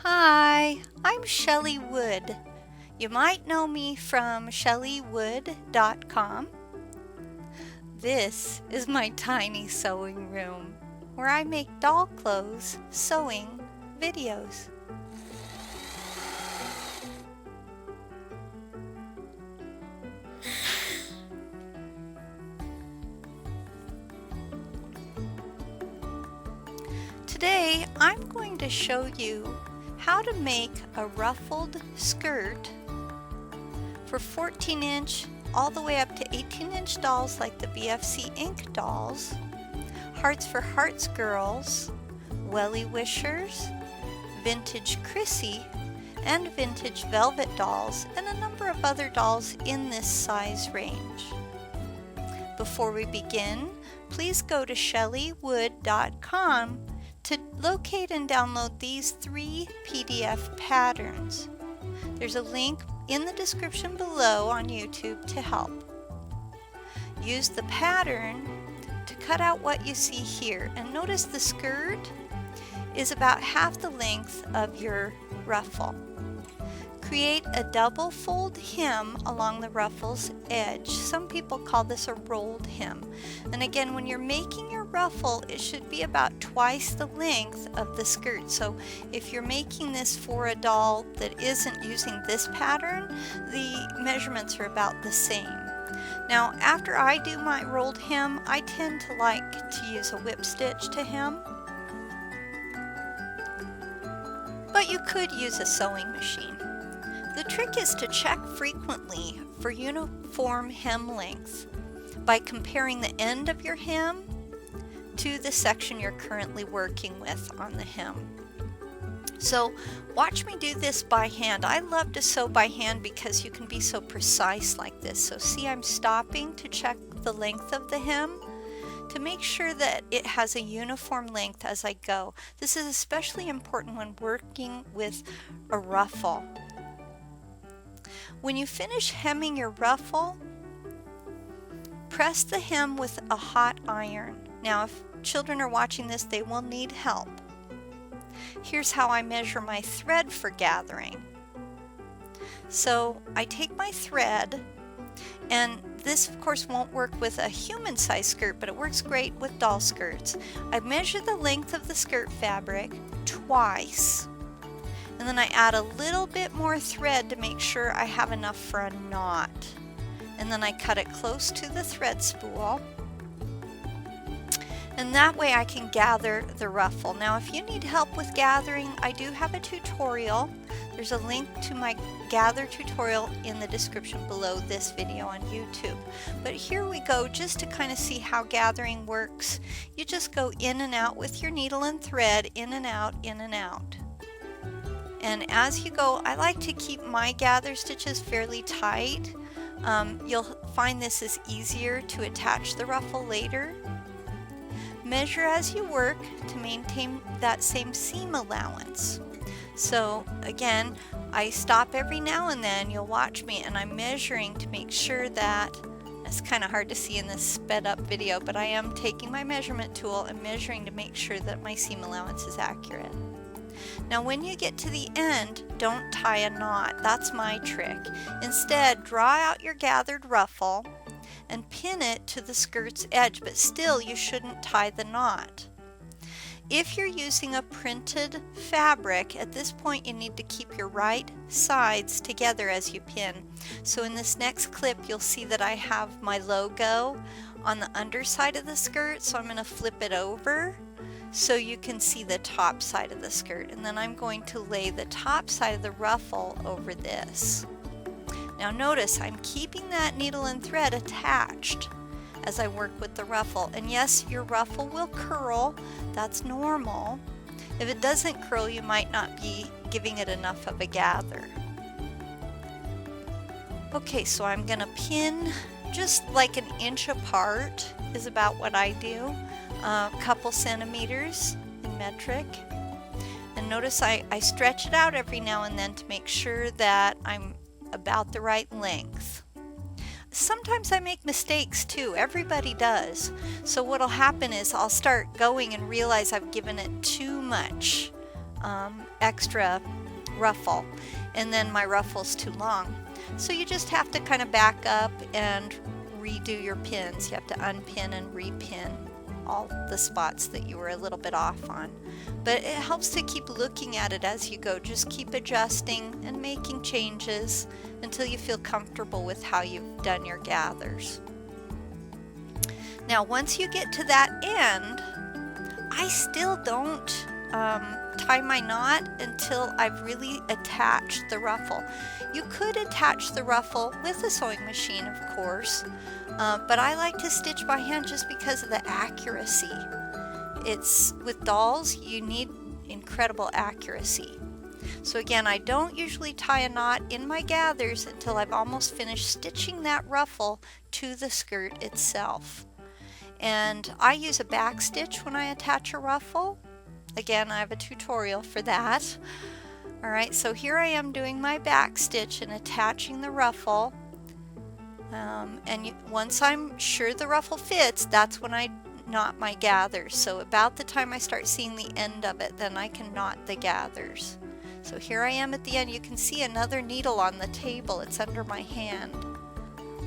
Hi, I'm Shelley Wood. You might know me from shelleywood.com. This is my tiny sewing room where I make doll clothes sewing videos. Today I'm going to show you how to make a ruffled skirt for 14-inch all the way up to 18-inch dolls like the BFC Ink dolls, Hearts for Hearts girls, Wellie Wishers, vintage Crissy and vintage Velvet dolls, and a number of other dolls in this size range. Before we begin, please go to shelleywood.com to locate and download these 3 PDF patterns. There's a link in the description below on YouTube to help. Use the pattern to cut out what you see here, and notice the skirt is about half the length of your ruffle. Create a double fold hem along the ruffle's edge. Some people call this a rolled hem. And again, when you're making your ruffle, it should be about twice the length of the skirt. So if you're making this for a doll that isn't using this pattern, the measurements are about the same. Now, after I do my rolled hem, I tend to like to use a whip stitch to hem. But you could use a sewing machine. The trick is to check frequently for uniform hem length by comparing the end of your hem to the section you're currently working with on the hem. So watch me do this by hand. I love to sew by hand because you can be so precise like this. So see, I'm stopping to check the length of the hem to make sure that it has a uniform length as I go. This is especially important when working with a ruffle. When you finish hemming your ruffle, press the hem with a hot iron. Now, if children are watching this, they will need help. Here's how I measure my thread for gathering. So I take my thread, and this of course won't work with a human size skirt, but it works great with doll skirts. I measure the length of the skirt fabric twice. And then I add a little bit more thread to make sure I have enough for a knot. And then I cut it close to the thread spool. And that way I can gather the ruffle. Now, if you need help with gathering, I do have a tutorial. There's a link to my gather tutorial in the description below this video on YouTube. But here we go, just to kind of see how gathering works. You just go in and out with your needle and thread, in and out, in and out. And as you go, I like to keep my gather stitches fairly tight. You'll find this is easier to attach the ruffle later. Measure as you work to maintain that same seam allowance. So again, I stop every now and then, you'll watch me, and I'm measuring to make sure that, it's kind of hard to see in this sped up video, but I am taking my measurement tool and measuring to make sure that my seam allowance is accurate. Now when you get to the end, don't tie a knot. That's my trick. Instead, draw out your gathered ruffle and pin it to the skirt's edge, but still you shouldn't tie the knot. If you're using a printed fabric, at this point you need to keep your right sides together as you pin. So in this next clip you'll see that I have my logo on the underside of the skirt, so I'm going to flip it over so you can see the top side of the skirt, and then I'm going to lay the top side of the ruffle over this. Now notice I'm keeping that needle and thread attached as I work with the ruffle, and yes, your ruffle will curl. That's normal. If it doesn't curl, you might not be giving it enough of a gather. Okay, so I'm gonna pin just like an inch apart is about what I do. A couple centimeters in metric, and notice I stretch it out every now and then to make sure that I'm about the right length. Sometimes I make mistakes too, everybody does. So what'll happen is I'll start going and realize I've given it too much extra ruffle, and then my ruffle's too long. So you just have to kind of back up and redo your pins. You have to unpin and repin all the spots that you were a little bit off on. But it helps to keep looking at it as you go. Just keep adjusting and making changes until you feel comfortable with how you've done your gathers. Now once you get to that end, I still don't tie my knot until I've really attached the ruffle. You could attach the ruffle with a sewing machine, of course, but I like to stitch by hand just because of the accuracy. It's with dolls, you need incredible accuracy. So again, I don't usually tie a knot in my gathers until I've almost finished stitching that ruffle to the skirt itself. And I use a backstitch when I attach a ruffle. Again, I have a tutorial for that. Alright, so here I am doing my backstitch and attaching the ruffle. Once I'm sure the ruffle fits, that's when I knot my gathers. So about the time I start seeing the end of it, then I can knot the gathers. So here I am at the end. You can see another needle on the table. It's under my hand.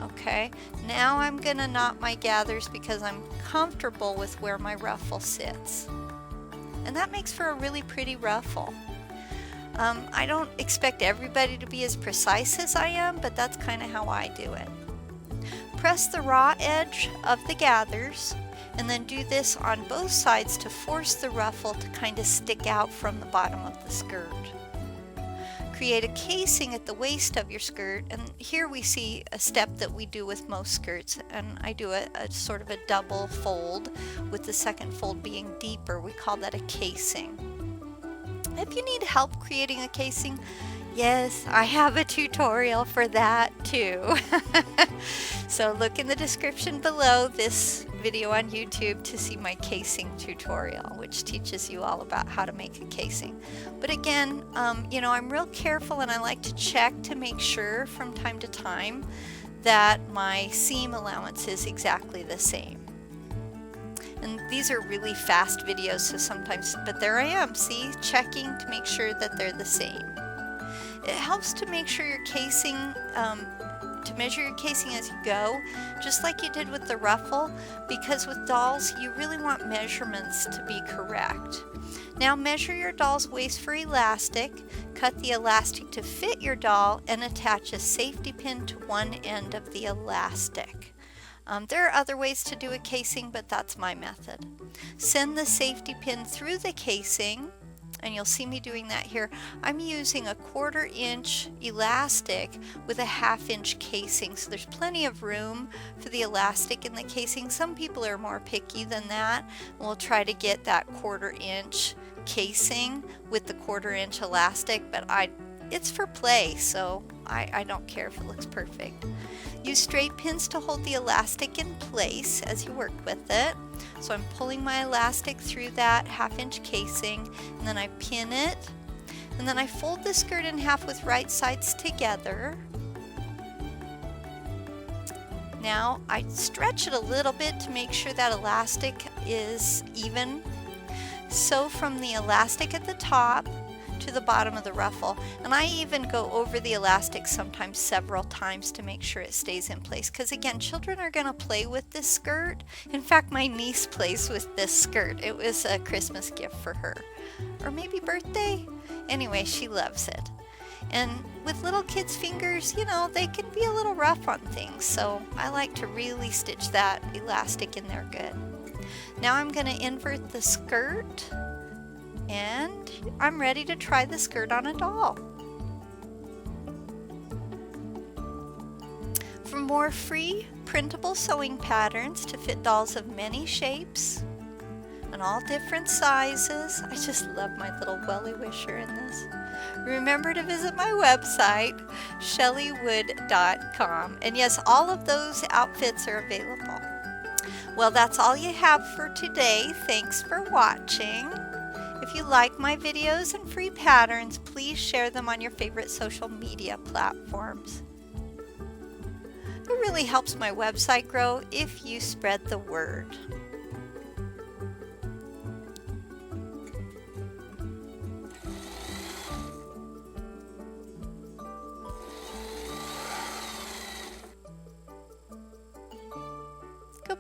Okay, now I'm going to knot my gathers because I'm comfortable with where my ruffle sits. And that makes for a really pretty ruffle. I don't expect everybody to be as precise as I am, but that's kind of how I do it. Press the raw edge of the gathers and then do this on both sides to force the ruffle to kind of stick out from the bottom of the skirt. Create a casing at the waist of your skirt, and here we see a step that we do with most skirts, and I do a sort of a double fold with the second fold being deeper. We call that a casing. If you need help creating a casing, yes, I have a tutorial for that too. So look in the description below this video on YouTube to see my casing tutorial, which teaches you all about how to make a casing. But again, you know, I'm real careful and I like to check to make sure from time to time that my seam allowance is exactly the same. And these are really fast videos, so sometimes, but there I am, see, checking to make sure that they're the same. It helps to make sure your casing, to measure your casing as you go, just like you did with the ruffle, because with dolls, you really want measurements to be correct. Now measure your doll's waist for elastic, cut the elastic to fit your doll, and attach a safety pin to one end of the elastic. There are other ways to do a casing, but that's my method. Send the safety pin through the casing, and you'll see me doing that here. I'm using a 1/4 inch elastic with a 1/2 inch casing, so there's plenty of room for the elastic in the casing. Some people are more picky than that, and we'll try to get that 1/4 inch casing with the 1/4 inch elastic, but it's for play, so I don't care if it looks perfect. Use straight pins to hold the elastic in place as you work with it. So I'm pulling my elastic through that 1/2 inch casing, and then I pin it, and then I fold the skirt in half with right sides together. Now I stretch it a little bit to make sure that elastic is even. Sew from the elastic at the top to the bottom of the ruffle, and I even go over the elastic sometimes several times to make sure it stays in place, because again, children are going to play with this skirt. In fact, my niece plays with this skirt. It was a Christmas gift for her, or maybe birthday. Anyway, she loves it. And with little kids' fingers, you know, they can be a little rough on things, so I like to really stitch that elastic in there good. Now I'm going to invert the skirt, and I'm ready to try the skirt on a doll. For more free printable sewing patterns to fit dolls of many shapes and all different sizes, I just love my little Wellie Wisher in this. Remember to visit my website, shellywood.com. And yes, all of those outfits are available. Well, that's all you have for today. Thanks for watching. If you like my videos and free patterns, please share them on your favorite social media platforms. It really helps my website grow if you spread the word.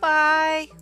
Bye.